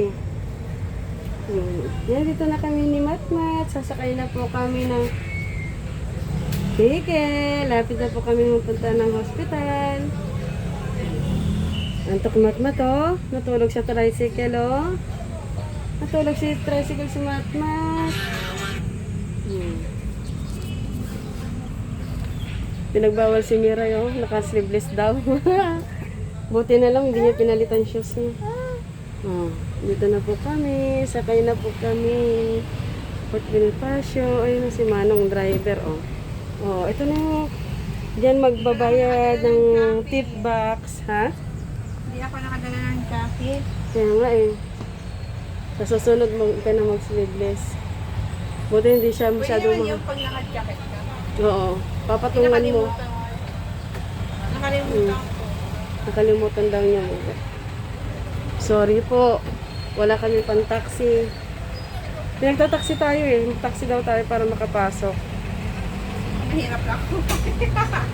eh. Yan, dito na kami ni Matmat. Sasakay na po kami ng Bigel. Lapit na po kami mapunta ng hospital. Antok Matmat oh. Natulog sa tricycle oh. Natulog si tricycle si Matmat. Pinagbawal si Miray oh. Naka-sleeveless daw. Buti na lang hindi niya pinalitan shoes niya. Dito na po kami. Sakay na po kami. Port Bonifacio. Ayun na si Manong driver oh. Ito na yung diyan magbabayad ng tip box, ha? Hindi ako nakadala ng jacket. Kaya nga eh. Sa susunod ka na mag-sleeveless. Buti hindi siya masyado Pwede naman yung pag naka-jacket ka. Oo. Papatungan mo. Nakalimutan ko. Nakalimutan daw niya mo. Sorry po. Wala kami pang taxi. Pinagta-taxi tayo eh. Taxi daw tayo para makapasok. Mahirap lang ako.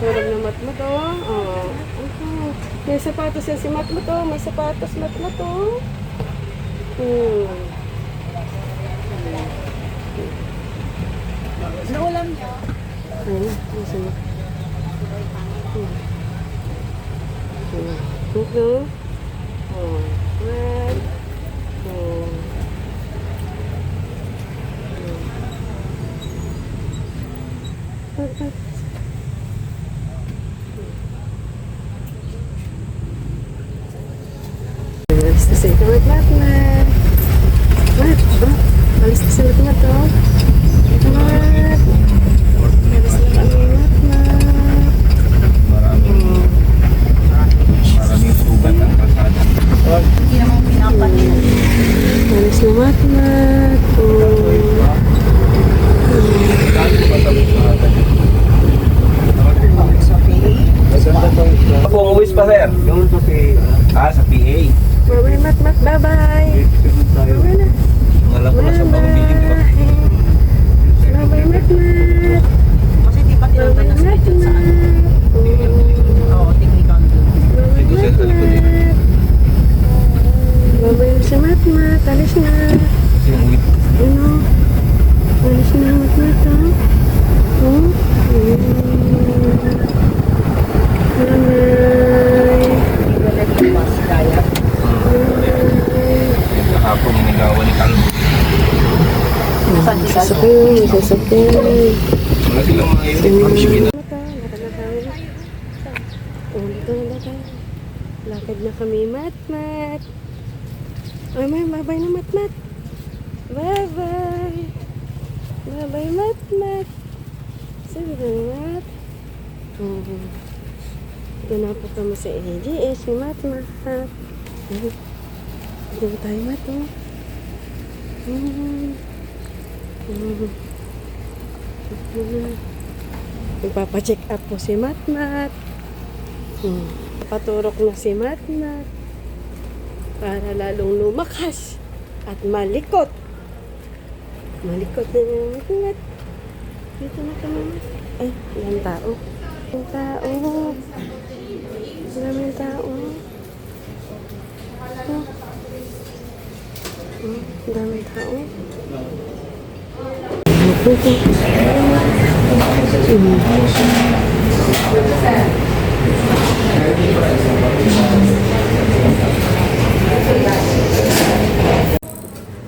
Tulog na Matmat oh. May sapatos yan si Matmat oh. May sapatos Matmat oh. Naulam niyo? Ayun, nasa na. Ito. Red. Alis na siya Matmat na. Alis na siya Matmat oh. Matmat. Alis na kami Matmat. Maraming sugat ang pasada. Hindi naman pinapansin. Alis na Matmat. Umuwis pa sir? Yung sa PA. Sa PA. Bye-bye Matmat. Bye-bye. Bye-bye na. Wala ko na sa bagong building, di ba? Bye-bye Matmat. Kasi di pa tinanggal na sila dyan sa ano. Oo, technical. Dito sir, sa likod eh. Bye-bye si Matmat. Alis na. Kasi umuwi. Ano? Alis na Matmat oh. Kahapon inigawan ni Calvo. Sasakyan. Wala silang mga yun. Sige na. Lakad na kami, Matmat. Ay, may bye-bye na, Matmat. Bye-bye. Bye-bye, Matmat. Salamat. Ito na po kami sa AGS ni Matmat. Ito tayo, Matmat. Magpapacheck up po si Matmat. Paturok na si Matmat para lalong lumakas at malikot. Malikot na yung Matmat. Dito na kami. Ay, ilang tao. Ilang tao. Maraming tao. Daming tao.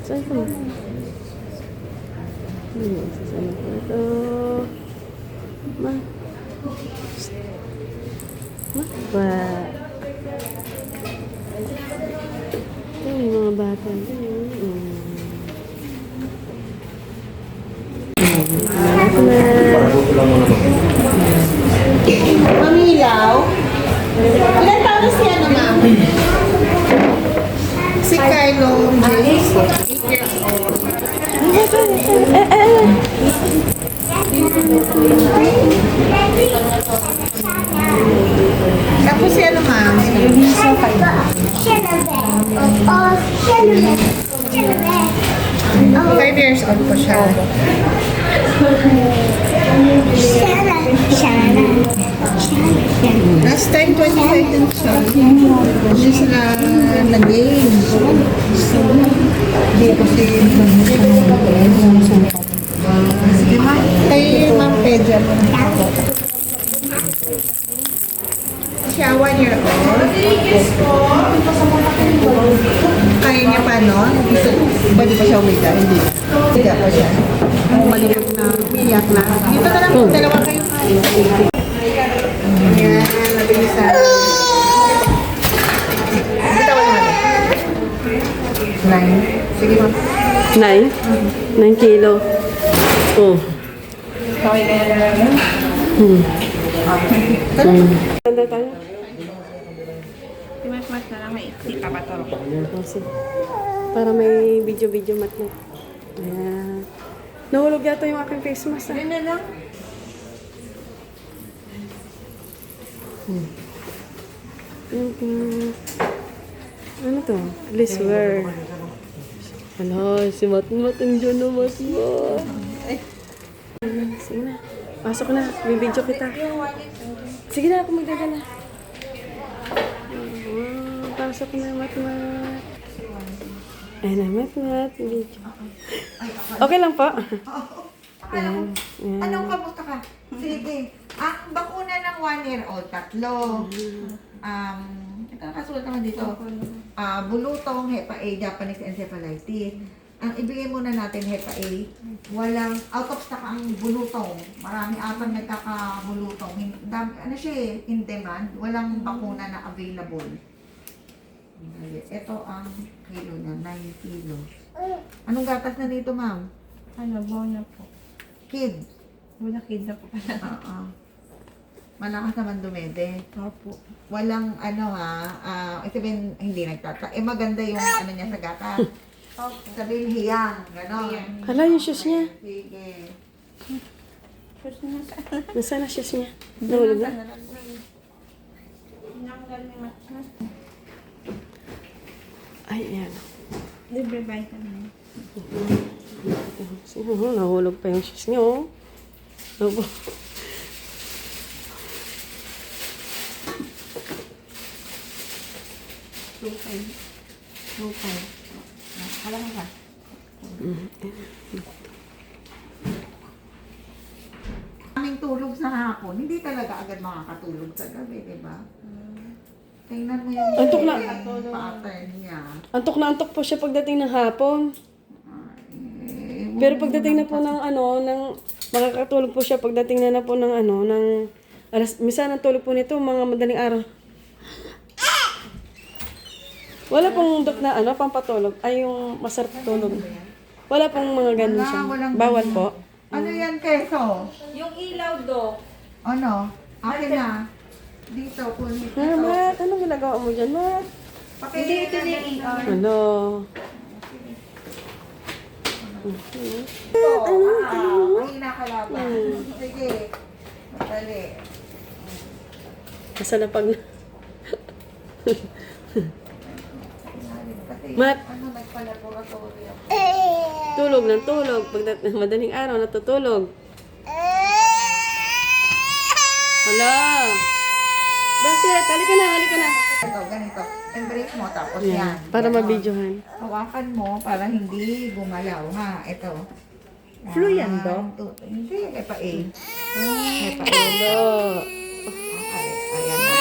Saan ka? Sasama ko ito. Ma. Ma. Yung mga bata. Mamilaw? Ilan taon na siya na, ma'am? Si Carlo. 8 years old. Tapos si ano, ma'am? Lisa, 5 years old po siya. Last time, 25 din siya. Hindi sila nag-game. Hindi kasi sige ma'am. Kay Ma'am Pedja. Siya 1 year old. Kaya niya pa nun? Ba di pa siya umiga? Hindi. Higa pa siya. Malibog na, umiyak na. Dito na lang po, dalawa kayo. Ayan, nabilisan. Bitawan naman. 9. Sige ma'am. 9? 9 kilo. Oh. Okay kaya na lang yun? Tanda tayo. Mas na lang may ipapaturo. Kasi, para may video-video matmat. Ayan. Nahulog yata yung aking face mask. Ano na lang? Ano to? Please wear. Ano, si Matmat ang dyan na Matmat. Sige na. Pasok na. Bibidyo kita. Sige na, ako magdadala. Pasok na, Matmat. Ayan na, Matmat. Video. Okay lang po. Alam ko, anong kamusta ka? Sige. Ang bakuna ng 1 year old, 3. Ito nakasulat naman dito. Bulutong, Hepa A, Japanese encephalitis. Ang ibigay muna natin, Hepa A, walang out of stock ang bulutong. Marami atang nagkakabulutong. Ano siya eh, in demand. Walang bakuna na available. Ito ang kilo niya, 9 kilos. Anong gatas na dito, ma'am? Ano, bona po. Kid. Wala kid na po pala. Oo. Malakas naman dumede. Opo. Walang ano sabihin, hindi nagtata. Maganda yung ano niya sa gata. Opo. Sabihin hiyang, gano'n. Hala, yung shoes niya. Sige. First na sa... Nasaan na shoes niya? Nahulog na? Tinanggal ni Matmas. Ay, ayan. Libre vitamin. Nahulog pa yung shoes niya, oh. Opo. Lupay. Alam mo ba? Aming tulog sa hapon, hindi talaga agad makakatulog sa gabi, di ba? Tingnan mo yung Antok na. pattern niya. Antok na antok po siya pagdating ng hapon. Eh, Pero pagdating na po ng makakatulog po siya pagdating na po ng minsan ang tulog po nito, mga madaling araw. Wala pong na pampatulog. Ay, yung masarap tulog. Wala pong mga ganun siya. walang Bawal ganyan. po. Ano yan, keso? Yung ilaw do. Ano? Akin na. Dito, kunin ito. Mat, anong ginagawa mo dyan, Mat? Hindi, ito na yung ER. Ano? Mahina ka laban. Sige. Dali. Masalapag na. Kasi, Mat. ano, nagpa-laboratory ako. Tulog ng tulog. Madaling araw, natutulog. Hala. Bakit? Halika na, halika na. Ito, ganito. Embrace mo, tapos Yan, yan. para Ganon. mabidyohan. Hawakan mo para hindi gumalaw, ha? Ito. Flu yan, do? Hindi, Hepa A. Hepa A. Hello. Ayan na.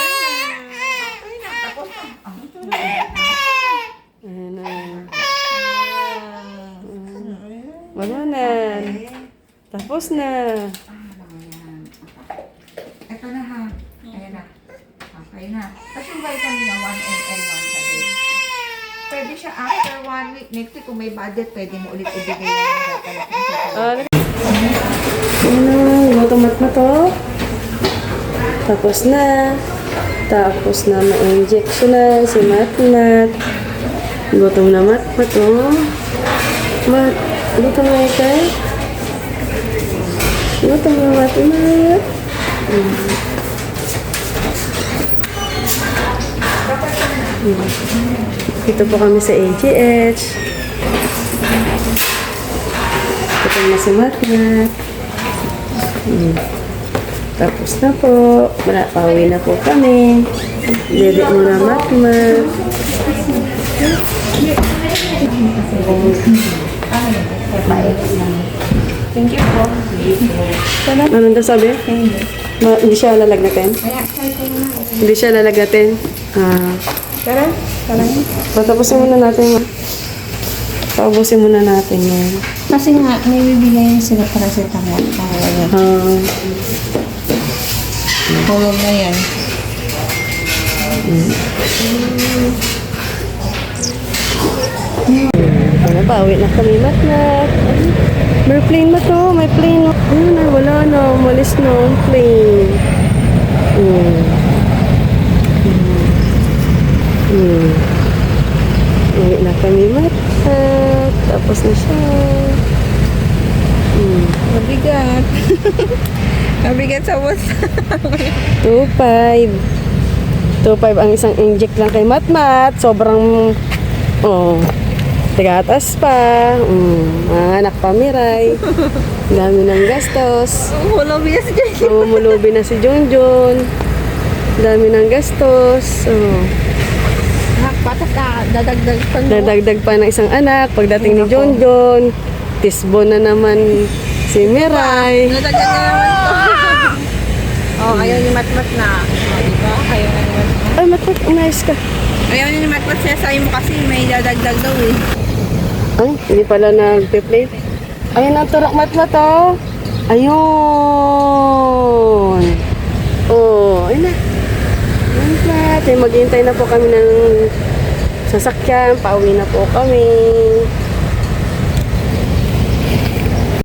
Okay na, tapos na. Ayan na. Wala na. Tapos na. Ito na ha. Ayan na. Okay na. Tapos yung vitamin niya, 1 ml once a day. Pwede siya after 1 week. Next week, kung may budget, pwede mo ulit ibigay yung Gutom na to. Tapos na. Tapos na ma-injection na si Matmat. Gutom na Matmat, oh. Mat, gutom na ito. Gutom na Matmat. Dito po kami sa AGH. Gutom na si Matmat. Tapos na po. Pauwi na po kami. Dede muna matmat. Thank you po. Anong daw sabi? Hindi siya lalagnatin? Hindi siya lalagnatin? Tara, tara. Patapusin muna natin. Paubusin muna natin yan. Kasi nga, may bibigay sila para sa tamo. Tulog na yan. Pauwi na kami, matmat. May plane mo to, may plane. Ayun na, wala na. Umalis na ang plane. Uwi na kami, matmat. Tapos na siya. Mabigat. Mabigat sa bus. 2.5. 2.5 ang isang inject lang kay Matmat. Sobrang, tigatas pa. Mga anak pa, Miray. Dami ng gastos. Hulubi na si Jay. Mamumulubi na si Junjun. Dami ng gastos. Patas na, dadagdag pa no. Dadagdag pa ng isang anak. Pagdating ni Junjun, tisbo na naman si Miray. Dadagdag na naman to. Ayaw ni Matmat na. Diba? Ayaw ni Matmat. Ay, Matmat, umayos ka. Ayaw ni Matmat, sinasabi mo kasi may dadagdag daw eh. Ay, hindi pala nag-play. Ayun ang turok, Matmat, oh. Ayun. Ayun na. Matmat. Maghihintay na po kami ng sasakyan. Pauwi na po kami.